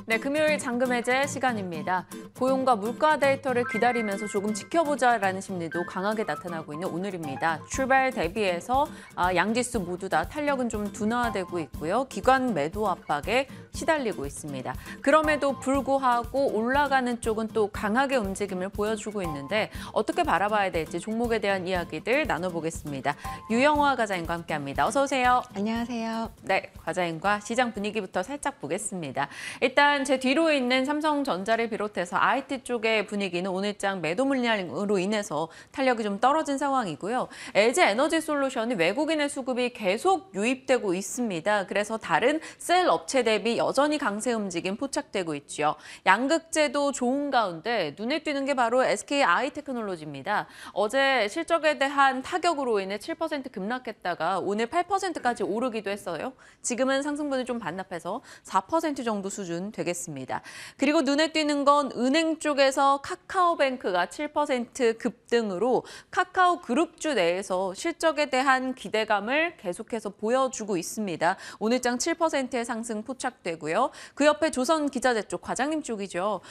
네, 금요일 잠금해제 시간입니다. 고용과 물가 데이터를 기다리면서 조금 지켜보자라는 심리도 강하게 나타나고 있는 오늘입니다. 출발 대비해서 양지수 모두 다 탄력은 좀 둔화되고 있고요. 기관 매도 압박에 시달리고 있습니다. 그럼에도 불구하고 올라가는 쪽은 또 강하게 움직임을 보여주고 있는데 어떻게 바라봐야 될지 종목에 대한 이야기들 나눠보겠습니다. 유영화 과장님과 함께합니다. 어서 오세요. 안녕하세요. 네, 과장님과 시장 분위기부터 살짝 보겠습니다. 일단 제 뒤로 있는 삼성전자를 비롯해서 IT 쪽의 분위기는 오늘장 매도 물량으로 인해서 탄력이 좀 떨어진 상황이고요. LG 에너지 솔루션이 외국인의 수급이 계속 유입되고 있습니다. 그래서 다른 셀 업체 대비 여전히 강세 움직임 포착되고 있죠. 양극재도 좋은 가운데 눈에 띄는 게 바로 SK 아이테크놀로지입니다. 어제 실적에 대한 타격으로 인해 7% 급락했다가 오늘 8%까지 오르기도 했어요. 지금은 상승분을 좀 반납해서 4% 정도 수준 되겠습니다. 그리고 눈에 띄는 건 은행 쪽에서 카카오뱅크가 7% 급등으로 카카오 그룹주 내에서 실적에 대한 기대감을 계속해서 보여주고 있습니다. 오늘장 7%의 상승 포착되고요. 그 옆에 조선기자재 쪽 과장님 쪽이죠.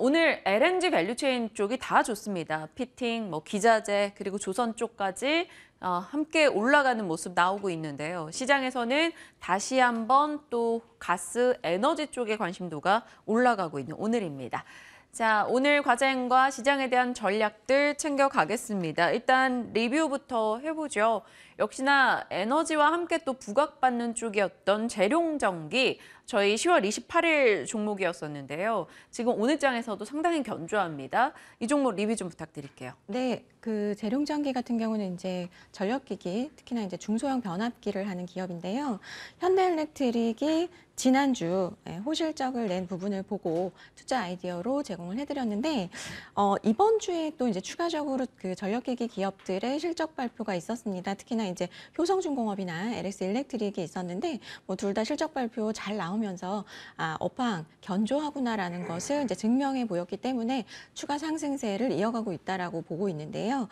오늘 LNG 밸류체인 쪽이 다 좋습니다. 피팅, 기자재 그리고 조선 쪽까지 함께 올라가는 모습 나오고 있는데요. 시장에서는 다시 한번 또 가스, 에너지 쪽의 관심도가 올라가고 있는 오늘입니다. 자, 오늘 과장과 시장에 대한 전략들 챙겨가겠습니다. 일단 리뷰부터 해보죠. 역시나 에너지와 함께 또 부각받는 쪽이었던 재룡전기, 저희 10월 28일 종목이었었는데요. 지금 오늘장에서도 상당히 견조합니다. 이 종목 리뷰 좀 부탁드릴게요. 네, 그 재룡전기 같은 경우는 이제 전력기기, 특히나 이제 중소형 변압기를 하는 기업인데요. 현대일렉트릭이 지난주 호실적을 낸 부분을 보고 투자 아이디어로 제공을 해드렸는데 이번 주에 또 이제 추가적으로 그 전력기기 기업들의 실적 발표가 있었습니다. 특히나 이제 효성중공업이나 LX일렉트릭이 있었는데 둘 다 실적 발표 잘 나오면서 업황 견조하구나라는 것을 이제 증명해 보였기 때문에 추가 상승세를 이어가고 있다라고 보고 있는데요.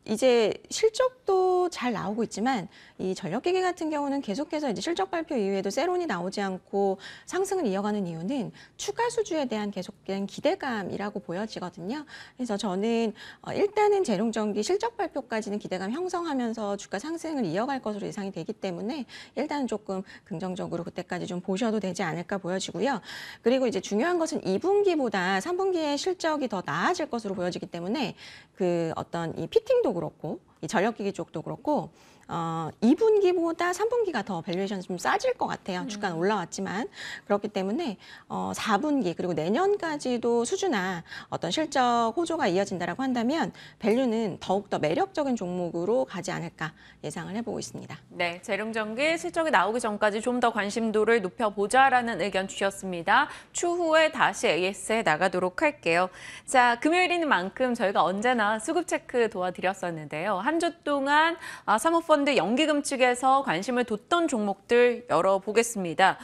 이제 실적도 잘 나오고 있지만 이 전력기기 같은 경우는 계속해서 이제 실적 발표 이후에도 세론이 나오지 않고 상승을 이어가는 이유는 추가 수주에 대한 계속된 기대감이라고 보여지거든요. 그래서 저는 일단은 재룡전기 실적 발표까지는 기대감 형성하면서 주가 상승을 이어갈 것으로 예상이 되기 때문에 일단은 조금 긍정적으로 그때까지 좀 보셔도 되지 않을까 보여지고요. 그리고 이제 중요한 것은 2분기보다 3분기의 실적이 더 나아질 것으로 보여지기 때문에 그 어떤 이 피팅도 그렇고 이 전력기기 쪽도 그렇고 2분기보다 3분기가 더 밸류에이션이 좀 싸질 것 같아요. 주가는 올라왔지만 그렇기 때문에 4분기 그리고 내년까지도 수주나 어떤 실적 호조가 이어진다라고 한다면 밸류는 더욱더 매력적인 종목으로 가지 않을까 예상을 해보고 있습니다. 네, 재룡전기 실적이 나오기 전까지 좀 더 관심도를 높여보자라는 의견 주셨습니다. 추후에 다시 AS에 나가도록 할게요. 자, 금요일인 만큼 저희가 언제나 수급 체크 도와드렸었는데요. 한 주 동안 사모펀드 연기금 측에서 관심을 뒀던 종목들 열어보겠습니다.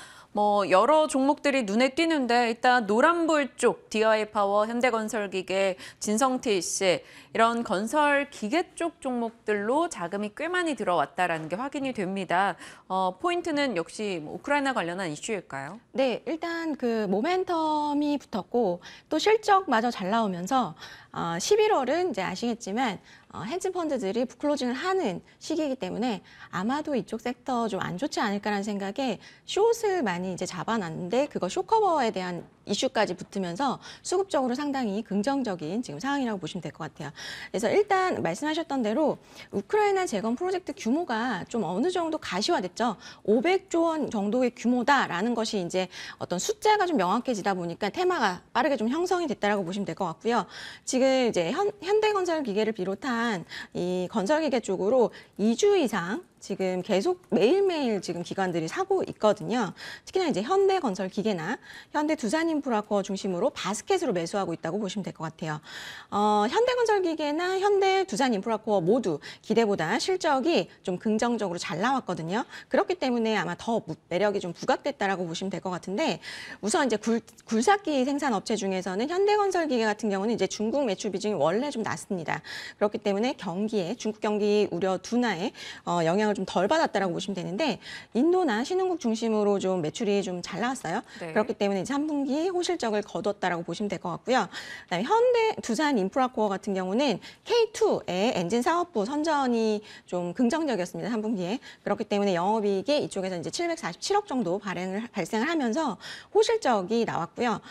여러 종목들이 눈에 띄는데 일단 노란불 쪽, DI파워, 현대건설기계, 진성TC 이런 건설 기계 쪽 종목들로 자금이 꽤 많이 들어왔다라는 게 확인이 됩니다. 포인트는 역시 우크라이나 관련한 이슈일까요? 네, 일단 그 모멘텀이 붙었고 또 실적마저 잘 나오면서 11월은 이제 아시겠지만 헤지 펀드들이 북클로징을 하는 시기이기 때문에 아마도 이쪽 섹터 좀 안 좋지 않을까라는 생각에 숏을 많이 이제 잡아놨는데 그거 숏커버에 대한 이슈까지 붙으면서 수급적으로 상당히 긍정적인 지금 상황이라고 보시면 될 것 같아요. 그래서 일단 말씀하셨던 대로 우크라이나 재건 프로젝트 규모가 좀 어느 정도 가시화됐죠. 500조 원 정도의 규모다라는 것이 이제 어떤 숫자가 좀 명확해지다 보니까 테마가 빠르게 좀 형성이 됐다라고 보시면 될 것 같고요. 지금 이제 현대건설 기계를 비롯한 이 건설기계 쪽으로 2주 이상 지금 계속 매일매일 지금 기관들이 사고 있거든요. 특히나 이제 현대건설기계나 현대두산인프라코어 중심으로 바스켓으로 매수하고 있다고 보시면 될 것 같아요. 현대건설기계나 현대두산인프라코어 모두 기대보다 실적이 좀 긍정적으로 잘 나왔거든요. 그렇기 때문에 아마 더 매력이 좀 부각됐다라고 보시면 될 것 같은데, 우선 이제 굴삭기 생산 업체 중에서는 현대건설기계 같은 경우는 이제 중국 매출 비중이 원래 좀 낮습니다. 그렇기 때문에 중국 경기 우려 둔화에 영향을 좀 덜 받았다라고 보시면 되는데, 인도나 신흥국 중심으로 좀 매출이 좀 잘 나왔어요. 네. 그렇기 때문에 이제 3분기 호실적을 거뒀다라고 보시면 될 것 같고요. 그다음에 현대 두산 인프라코어 같은 경우는 K2의 엔진 사업부 선전이 좀 긍정적이었습니다. 3분기에. 그렇기 때문에 영업이익이 이쪽에서 이제 747억 정도 발생을 하면서 호실적이 나왔고요.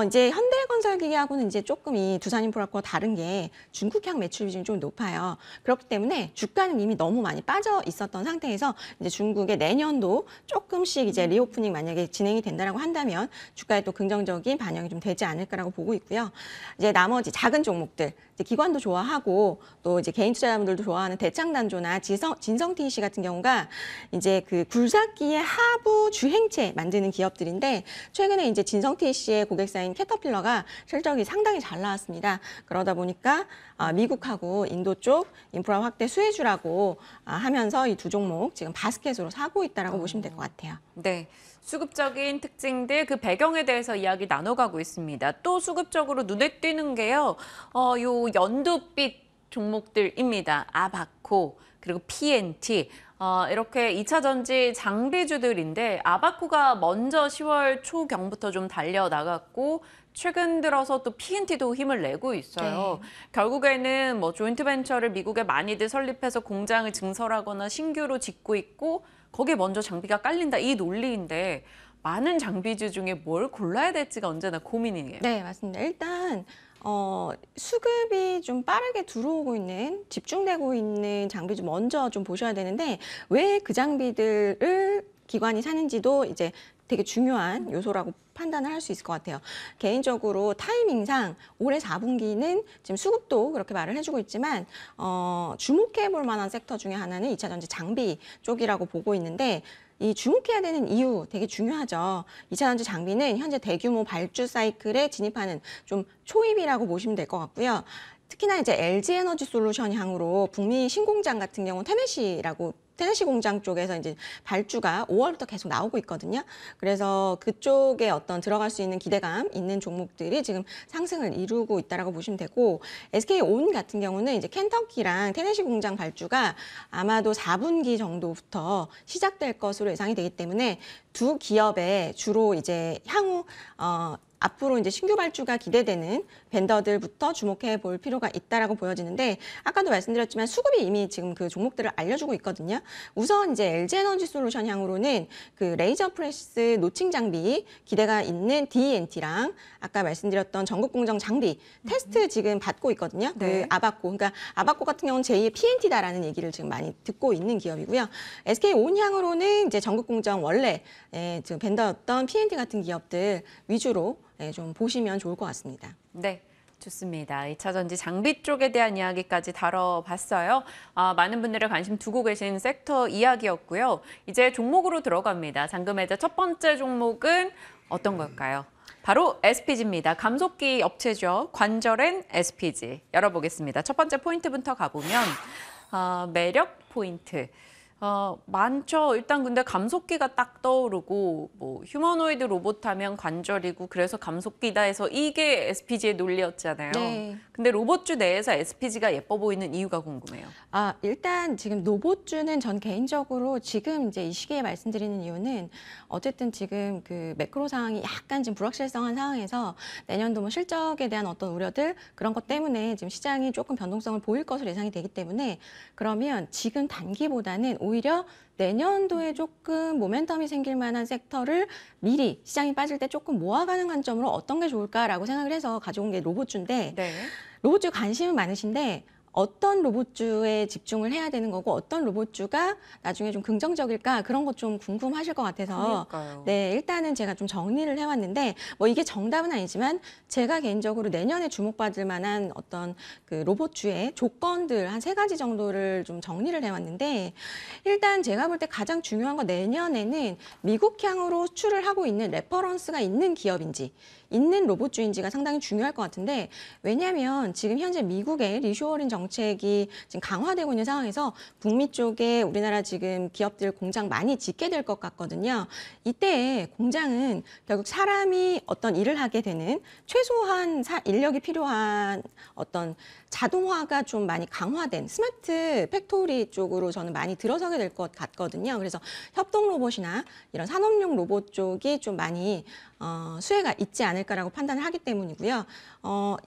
이제 현대건설기계하고는 이제 조금 이 두산인프라코어 다른 게 중국향 매출 비중이 좀 높아요. 그렇기 때문에 주가는 이미 너무 많이 빠져 있었던 상태에서 이제 중국의 내년도 조금씩 이제 리오프닝 만약에 진행이 된다라고 한다면 주가에 또 긍정적인 반영이 좀 되지 않을까라고 보고 있고요. 이제 나머지 작은 종목들, 이제 기관도 좋아하고 또 이제 개인 투자자분들도 좋아하는 대창단조나 진성 TEC 같은 경우가 이제 그 굴삭기의 하부 주행체 만드는 기업들인데, 최근에 이제 진성 TEC의 고객사인 캐터필러가 실적이 상당히 잘 나왔습니다. 그러다 보니까 미국하고 인도 쪽 인프라 확대 수혜주라고 하면서 이 두 종목 지금 바스켓으로 사고 있다라고 보시면 될 것 같아요. 네. 수급적인 특징들, 그 배경에 대해서 이야기 나눠가고 있습니다. 또 수급적으로 눈에 띄는 게요, 요 연두빛 종목들입니다. 아바코, 그리고 PNT. 이렇게 2차 전지 장비주들인데, 아바코가 먼저 10월 초경부터 좀 달려나갔고, 최근 들어서 또 PNT도 힘을 내고 있어요. 네. 결국에는 뭐 조인트 벤처를 미국에 많이들 설립해서 공장을 증설하거나 신규로 짓고 있고, 거기에 먼저 장비가 깔린다, 이 논리인데, 많은 장비주 중에 뭘 골라야 될지가 언제나 고민이에요. 네, 맞습니다. 일단 수급이 좀 빠르게 들어오고 있는, 집중되고 있는 장비 좀 먼저 좀 보셔야 되는데, 왜 그 장비들을 기관이 사는지도 이제 되게 중요한 요소라고 판단을 할 수 있을 것 같아요. 개인적으로 타이밍상 올해 4분기는 지금 수급도 그렇게 말을 해주고 있지만 주목해 볼 만한 섹터 중에 하나는 2차 전지 장비 쪽이라고 보고 있는데, 이 주목해야 되는 이유 되게 중요하죠. 2차 전지 장비는 현재 대규모 발주 사이클에 진입하는 좀 초입이라고 보시면 될 것 같고요. 특히나 이제 LG 에너지 솔루션 향으로 북미 신공장 같은 경우 테네시 공장 쪽에서 이제 발주가 5월부터 계속 나오고 있거든요. 그래서 그쪽에 어떤 들어갈 수 있는 기대감 있는 종목들이 지금 상승을 이루고 있다라고 보시면 되고, SK온 같은 경우는 이제 켄터키랑 테네시 공장 발주가 아마도 4분기 정도부터 시작될 것으로 예상이 되기 때문에 두 기업에 주로 이제 향후 앞으로 이제 신규 발주가 기대되는 벤더들부터 주목해 볼 필요가 있다라고 보여지는데, 아까도 말씀드렸지만 수급이 이미 지금 그 종목들을 알려주고 있거든요. 우선 이제 LG 에너지 솔루션 향으로는 그 레이저 프레스 노칭 장비 기대가 있는 DNT랑 아까 말씀드렸던 전국 공정 장비 테스트 지금 받고 있거든요. 네. 그 아바코, 그러니까 아바코 같은 경우는 제2의 PNT다라는 얘기를 지금 많이 듣고 있는 기업이고요. SK온 향으로는 이제 전국 공정 원래 지금 벤더였던 PNT 같은 기업들 위주로 좀 보시면 좋을 것 같습니다. 네, 좋습니다. 2차 전지 장비 쪽에 대한 이야기까지 다뤄봤어요. 많은 분들의 관심 두고 계신 섹터 이야기였고요. 이제 종목으로 들어갑니다. 잔금해제 첫 번째 종목은 어떤 걸까요? 바로 SPG입니다. 감속기 업체죠. 관절엔 SPG. 열어보겠습니다. 첫 번째 포인트부터 가보면 매력 포인트. 많죠. 일단 근데 감속기가 딱 떠오르고, 뭐 휴머노이드 로봇 하면 관절이고, 그래서 감속기다 해서 이게 SPG의 논리였잖아요. 네. 근데 로봇주 내에서 SPG가 예뻐 보이는 이유가 궁금해요. 일단 지금 로봇주는 전 개인적으로 지금 이제 이 시기에 말씀드리는 이유는, 어쨌든 지금 그 매크로 상황이 약간 지금 불확실성한 상황에서 내년도 뭐 실적에 대한 어떤 우려들, 그런 것 때문에 지금 시장이 조금 변동성을 보일 것으로 예상이 되기 때문에, 그러면 지금 단기보다는 오히려 내년도에 조금 모멘텀이 생길 만한 섹터를 미리 시장이 빠질 때 조금 모아가는 관점으로 어떤 게 좋을까라고 생각을 해서 가져온 게 로봇주인데, 네. 로봇주에 관심은 많으신데 어떤 로봇주에 집중을 해야 되는 거고 어떤 로봇주가 나중에 좀 긍정적일까 그런 것 좀 궁금하실 것 같아서 그러니까요. 네, 일단은 제가 좀 정리를 해왔는데 뭐 이게 정답은 아니지만 제가 개인적으로 내년에 주목받을 만한 어떤 그 로봇주의 조건들 한 3가지 정도를 좀 정리를 해왔는데 일단 제가 볼 때 가장 중요한 건 내년에는 미국향으로 수출을 하고 있는 레퍼런스가 있는 기업인지 있는 로봇주인지가 상당히 중요할 것 같은데 왜냐하면 지금 현재 미국의 리쇼어링 정책이 지금 강화되고 있는 상황에서 북미 쪽에 우리나라 지금 기업들 공장 많이 짓게 될 것 같거든요. 이때 공장은 결국 사람이 어떤 일을 하게 되는 최소한 인력이 필요한 어떤 자동화가 좀 많이 강화된 스마트 팩토리 쪽으로 저는 많이 들어서게 될 것 같거든요. 그래서 협동 로봇이나 이런 산업용 로봇 쪽이 좀 많이 수혜가 있지 않을까라고 판단을 하기 때문이고요.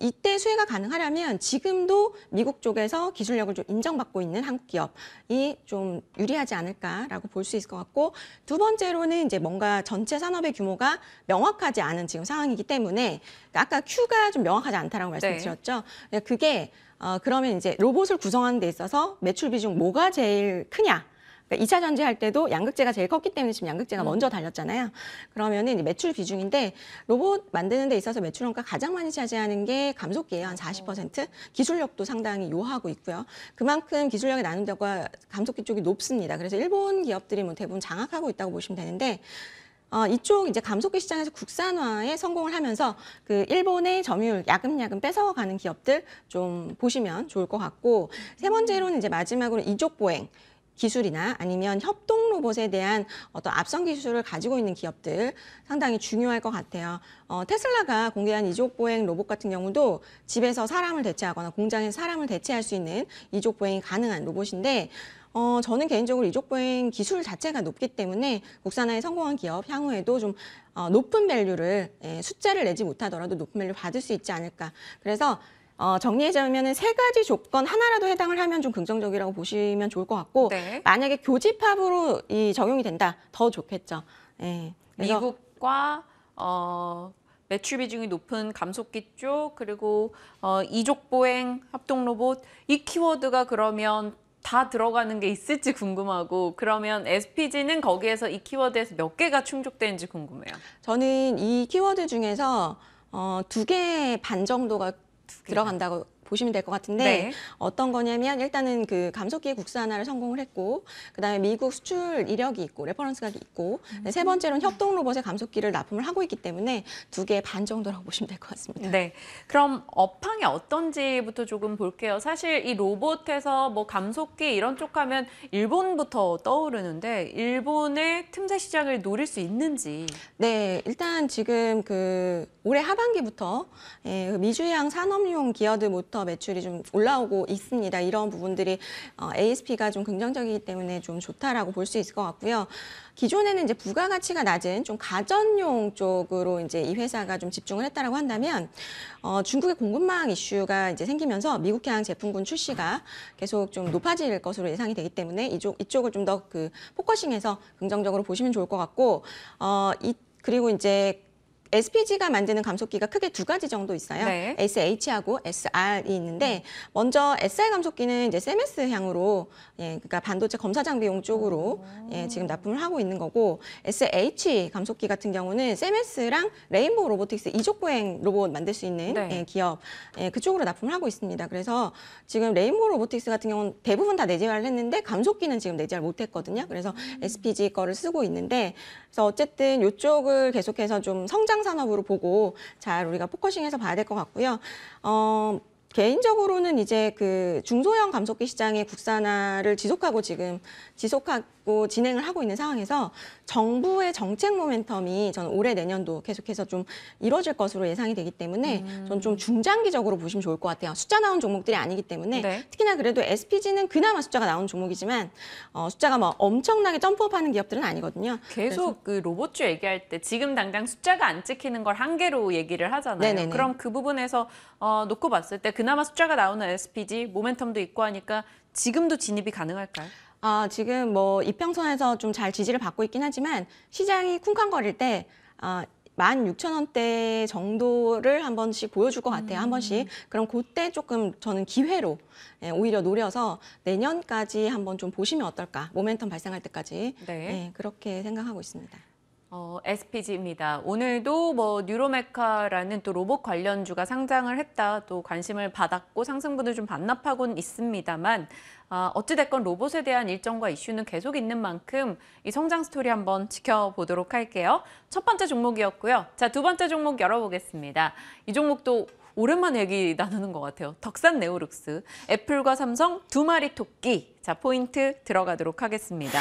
이때 수혜가 가능하려면 지금도 미국 쪽에서 기술력을 좀 인정받고 있는 한국 기업이 좀 유리하지 않을까라고 볼 수 있을 것 같고 두 번째로는 이제 뭔가 전체 산업의 규모가 명확하지 않은 지금 상황이기 때문에 아까 Q가 좀 명확하지 않다라고 말씀드렸죠. 그게 그러면 이제 로봇을 구성하는 데 있어서 매출 비중 뭐가 제일 크냐? 그러니까 2차 전지할 때도 양극재가 제일 컸기 때문에 지금 양극재가 먼저 달렸잖아요. 그러면은 매출 비중인데 로봇 만드는 데 있어서 매출 원가 가장 많이 차지하는 게 감속기예요. 한 40%. 기술력도 상당히 요하고 있고요. 그만큼 기술력의 난이도가 감속기 쪽이 높습니다. 그래서 일본 기업들이 뭐 대부분 장악하고 있다고 보시면 되는데 이쪽 이제 감속기 시장에서 국산화에 성공을 하면서 그 일본의 점유율 야금야금 뺏어가는 기업들 좀 보시면 좋을 것 같고 세 번째로는 이제 마지막으로 이족 보행. 기술이나 아니면 협동 로봇에 대한 어떤 앞선 기술을 가지고 있는 기업들 상당히 중요할 것 같아요. 테슬라가 공개한 이족 보행 로봇 같은 경우도 집에서 사람을 대체하거나 공장에서 사람을 대체할 수 있는 이족 보행이 가능한 로봇인데 저는 개인적으로 이족 보행 기술 자체가 높기 때문에 국산화에 성공한 기업 향후에도 좀 높은 밸류를 숫자를 내지 못하더라도 높은 밸류 받을 수 있지 않을까. 그래서 정리하자면은 3가지 조건 하나라도 해당을 하면 좀 긍정적이라고 보시면 좋을 것 같고 네. 만약에 교집합으로 적용이 된다 더 좋겠죠. 예. 그래서 미국과 매출 비중이 높은 감속기 쪽 그리고 이족 보행 협동 로봇 이 키워드가 그러면 다 들어가는 게 있을지 궁금하고 그러면 SPG는 거기에서 이 키워드에서 몇 개가 충족되는지 궁금해요. 저는 이 키워드 중에서 2개 반 정도가 들어간다고 보시면 될 것 같은데 네. 어떤 거냐면 일단은 그 감속기 국산화를 성공을 했고 그다음에 미국 수출 이력이 있고 레퍼런스가 있고 세 번째로는 협동 로봇의 감속기를 납품을 하고 있기 때문에 2개 반 정도라고 보시면 될 것 같습니다. 네. 그럼 업황이 어떤지부터 조금 볼게요. 사실 이 로봇에서 뭐 감속기 이런 쪽 하면 일본부터 떠오르는데 일본의 틈새 시장을 노릴 수 있는지. 네, 일단 지금 그 올해 하반기부터 미주양 산업용 기어드 모터 매출이 좀 올라오고 있습니다. 이런 부분들이 ASP가 좀 긍정적이기 때문에 좀 좋다라고 볼 수 있을 것 같고요. 기존에는 이제 부가가치가 낮은 좀 가전용 쪽으로 이제 이 회사가 좀 집중을 했다라고 한다면 중국의 공급망 이슈가 이제 생기면서 미국향 제품군 출시가 계속 좀 높아질 것으로 예상이 되기 때문에 이쪽을 좀 더 그 포커싱해서 긍정적으로 보시면 좋을 것 같고 그리고 이제 SPG가 만드는 감속기가 크게 2가지 정도 있어요. 네. SH하고 SR이 있는데 먼저 SR 감속기는 이제 세메스 향으로 그러니까 반도체 검사 장비용 쪽으로 지금 납품을 하고 있는 거고 SH 감속기 같은 경우는 세메스랑 레인보우 로보틱스 이족 보행 로봇 만들 수 있는 네. 기업 그쪽으로 납품을 하고 있습니다. 그래서 지금 레인보우 로보틱스 같은 경우는 대부분 다 내재화를 했는데 감속기는 지금 내재화를 못했거든요. 그래서 SPG 거를 쓰고 있는데 그래서 어쨌든 이쪽을 계속해서 좀 성장 산업으로 보고 잘 우리가 포커싱해서 봐야 될 것 같고요. 개인적으로는 이제 그 중소형 감속기 시장의 국산화를 지속하고 진행을 하고 있는 상황에서 정부의 정책 모멘텀이 저는 올해 내년도 계속해서 좀 이루어질 것으로 예상이 되기 때문에 저는 좀 중장기적으로 보시면 좋을 것 같아요. 숫자 나온 종목들이 아니기 때문에 네. 특히나 그래도 SPG는 그나마 숫자가 나온 종목이지만 숫자가 뭐 엄청나게 점프업하는 기업들은 아니거든요. 계속 그 로봇주 얘기할 때 지금 당장 숫자가 안 찍히는 걸 한계로 얘기를 하잖아요. 네네네. 그럼 그 부분에서 놓고 봤을 때 그나마 숫자가 나오는 SPG 모멘텀도 있고 하니까 지금도 진입이 가능할까요? 지금 뭐 이평선에서 좀 잘 지지를 받고 있긴 하지만 시장이 쿵쾅거릴 때 16,000원대 정도를 한 번씩 보여줄 것 같아요. 한 번씩. 그럼 그때 조금 저는 기회로 오히려 노려서 내년까지 한번 좀 보시면 어떨까. 모멘텀 발생할 때까지. 네. 그렇게 생각하고 있습니다. SPG입니다. 오늘도 뭐 뉴로메카라는 또 로봇 관련주가 상장을 했다, 또 관심을 받았고 상승분을 좀 반납하고는 있습니다만 어찌됐건 로봇에 대한 일정과 이슈는 계속 있는 만큼 이 성장 스토리 한번 지켜보도록 할게요. 첫 번째 종목이었고요. 자, 두 번째 종목 열어보겠습니다. 이 종목도 오랜만에 얘기 나누는 것 같아요. 덕산 네오룩스, 애플과 삼성 두 마리 토끼. 자, 포인트 들어가도록 하겠습니다.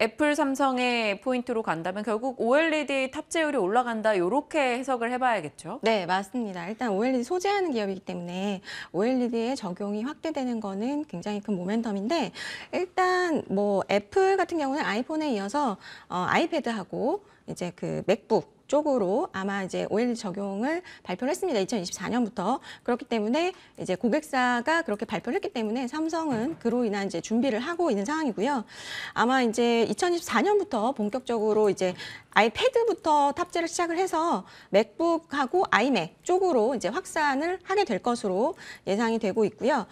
애플, 삼성의 포인트로 간다면 결국 OLED 탑재율이 올라간다, 이렇게 해석을 해봐야겠죠? 네, 맞습니다. 일단 OLED 소재하는 기업이기 때문에 OLED의 적용이 확대되는 거는 굉장히 큰 모멘텀인데, 일단 뭐 애플 같은 경우는 아이폰에 이어서 아이패드하고 이제 그 맥북 쪽으로 아마 이제 OLED 적용을 발표를 했습니다. 2024년부터. 그렇기 때문에 이제 고객사가 그렇게 발표를 했기 때문에 삼성은 그로 인한 이제 준비를 하고 있는 상황이고요. 아마 이제 2024년부터 본격적으로 이제 아이패드부터 탑재를 시작을 해서 맥북하고 아이맥 쪽으로 이제 확산을 하게 될 것으로 예상이 되고 있고요.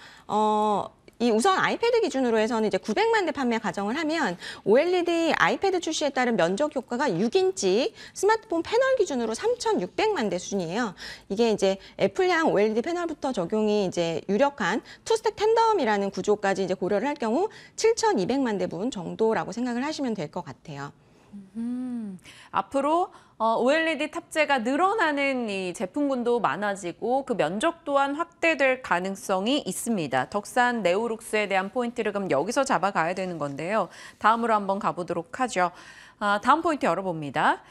이 우선 아이패드 기준으로 해서는 이제 900만 대 판매 가정을 하면 OLED 아이패드 출시에 따른 면적 효과가 6인치 스마트폰 패널 기준으로 3,600만 대 수준이에요. 이게 이제 애플향 OLED 패널부터 적용이 이제 유력한 투스택 텐덤이라는 구조까지 이제 고려를 할 경우 7,200만 대분 정도라고 생각을 하시면 될 것 같아요. 앞으로 OLED 탑재가 늘어나는 이 제품군도 많아지고 그 면적 또한 확대될 가능성이 있습니다. 덕산 네오룩스에 대한 포인트를 그럼 여기서 잡아가야 되는 건데요. 다음으로 한번 가보도록 하죠. 다음 포인트 열어봅니다.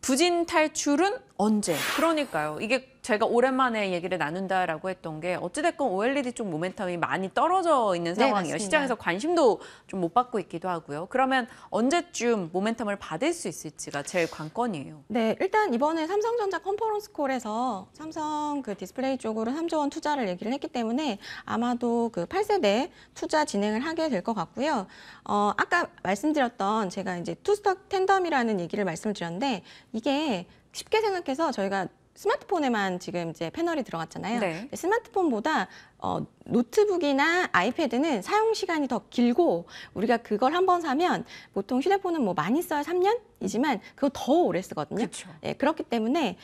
부진 탈출은 언제? 그러니까요. 이게 제가 오랜만에 얘기를 나눈다라고 했던 게 어찌됐건 OLED 쪽 모멘텀이 많이 떨어져 있는 네, 상황이에요. 맞습니다. 시장에서 관심도 좀 못 받고 있기도 하고요. 그러면 언제쯤 모멘텀을 받을 수 있을지가 제일 관건이에요. 네, 일단 이번에 삼성전자 컨퍼런스 콜에서 삼성 그 디스플레이 쪽으로 3조 원 투자를 얘기를 했기 때문에 아마도 그 8세대 투자 진행을 하게 될 것 같고요. 아까 말씀드렸던 제가 이제 투스택 텐덤이라는 얘기를 말씀을 드렸는데, 이게 쉽게 생각해서 저희가 스마트폰에만 지금 이제 패널이 들어갔잖아요. 네. 스마트폰보다 노트북이나 아이패드는 사용 시간이 더 길고, 우리가 그걸 한번 사면 보통 휴대폰은 뭐 많이 써야 3년이지만 그거 더 오래 쓰거든요. 그렇죠. 예, 그렇기 때문에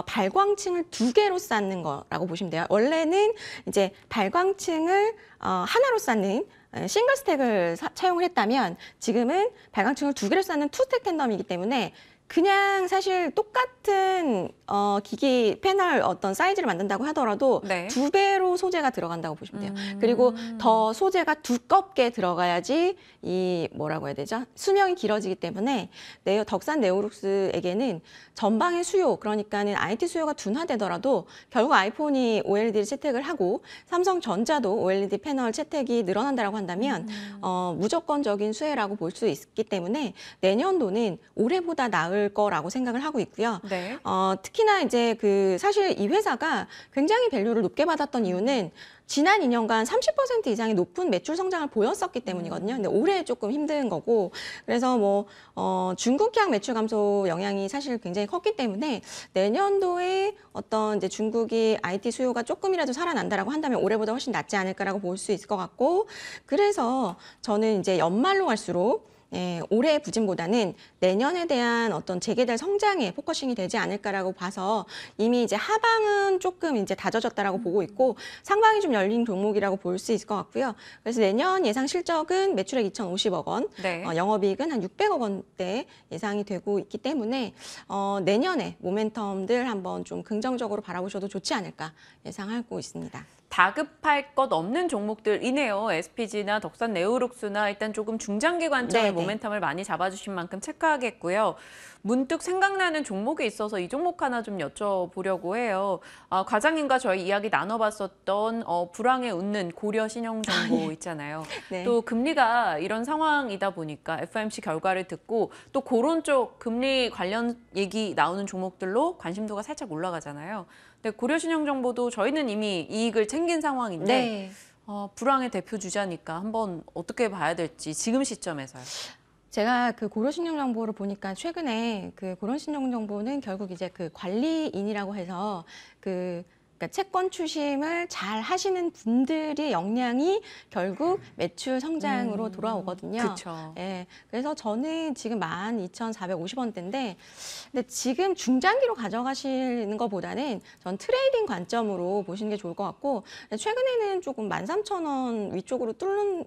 발광층을 두 개로 쌓는 거라고 보시면 돼요. 원래는 이제 발광층을 하나로 쌓는 싱글 스택을 차용을 했다면, 지금은 발광층을 두 개로 쌓는 투 스택 텐덤이기 때문에 그냥 사실 똑같은 기기 패널 어떤 사이즈를 만든다고 하더라도 네. 두 배로 소재가 들어간다고 보시면 돼요. 그리고 더 소재가 두껍게 들어가야지 이 뭐라고 해야 되죠? 수명이 길어지기 때문에 덕산 네오룩스에게는 전방의 수요, 그러니까는 IT 수요가 둔화되더라도 결국 아이폰이 OLED를 채택을 하고 삼성전자도 OLED 패널 채택이 늘어난다고 한다면 무조건적인 수혜라고 볼 수 있기 때문에 내년도는 올해보다 나을 거라고 생각을 하고 있고요. 네. 특히나 이제 그 사실 이 회사가 굉장히 밸류를 높게 받았던 이유는 지난 2년간 30% 이상의 높은 매출 성장을 보였었기 때문이거든요. 근데 올해 조금 힘든 거고, 그래서 뭐 중국향 매출 감소 영향이 사실 굉장히 컸기 때문에 내년도에 어떤 이제 중국이 IT 수요가 조금이라도 살아난다라고 한다면 올해보다 훨씬 낫지 않을까라고 볼 수 있을 것 같고, 그래서 저는 이제 연말로 갈수록 올해 부진보다는 내년에 대한 어떤 재개발 성장에 포커싱이 되지 않을까라고 봐서 이미 이제 하방은 조금 이제 다져졌다라고 보고 있고, 상방이 좀 열린 종목이라고 볼 수 있을 것 같고요. 그래서 내년 예상 실적은 매출액 2,050억 원, 네. 영업이익은 한 600억 원대 예상이 되고 있기 때문에 내년에 모멘텀들 한번 좀 긍정적으로 바라보셔도 좋지 않을까 예상하고 있습니다. 다급할 것 없는 종목들이네요. SPG나 덕산 네오룩스나 일단 조금 중장기 관점의 네네. 모멘텀을 많이 잡아주신 만큼 체크하겠고요. 문득 생각나는 종목이 있어서 이 종목 하나 좀 여쭤보려고 해요. 과장님과 저희 이야기 나눠봤었던 불황에 웃는 고려 신용정보 있잖아요. 네. 또 금리가 이런 상황이다 보니까 FOMC 결과를 듣고 또 그런 쪽 금리 관련 얘기 나오는 종목들로 관심도가 살짝 올라가잖아요. 근데 고려신용정보도 저희는 이미 이익을 챙긴 상황인데 네. 불황의 대표 주자니까 한번 어떻게 봐야 될지 지금 시점에서요. 제가 그 고려신용 정보를 보니까 최근에 그 고려신용 정보는 결국 이제 그 관리인이라고 해서 그러니까 채권 추심을 잘 하시는 분들의 역량이 결국 매출 성장으로 돌아오거든요. 그렇죠. 예. 그래서 저는 지금 12,450원대인데 근데 지금 중장기로 가져가시는 것보다는 전 트레이딩 관점으로 보시는 게 좋을 것 같고 최근에는 조금 13,000원 위쪽으로 뚫는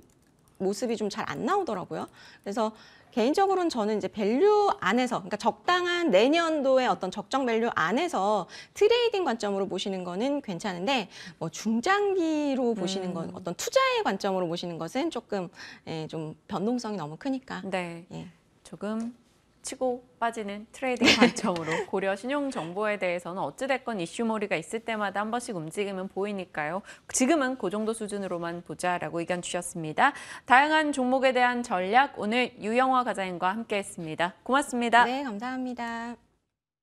모습이 좀 잘 안 나오더라고요. 그래서 개인적으로는 저는 이제 밸류 안에서, 그러니까 적당한 내년도의 어떤 적정 밸류 안에서 트레이딩 관점으로 보시는 거는 괜찮은데, 뭐 중장기로 보시는 건 어떤 투자의 관점으로 보시는 것은 조금 좀 변동성이 너무 크니까. 네. 예. 조금 치고 빠지는 트레이딩 관점으로 고려 신용 정보에 대해서는 어찌됐건 이슈몰이가 있을 때마다 한 번씩 움직임은 보이니까요. 지금은 그 정도 수준으로만 보자라고 의견 주셨습니다. 다양한 종목에 대한 전략 오늘 유영화 과장님과 함께했습니다. 고맙습니다. 네, 감사합니다.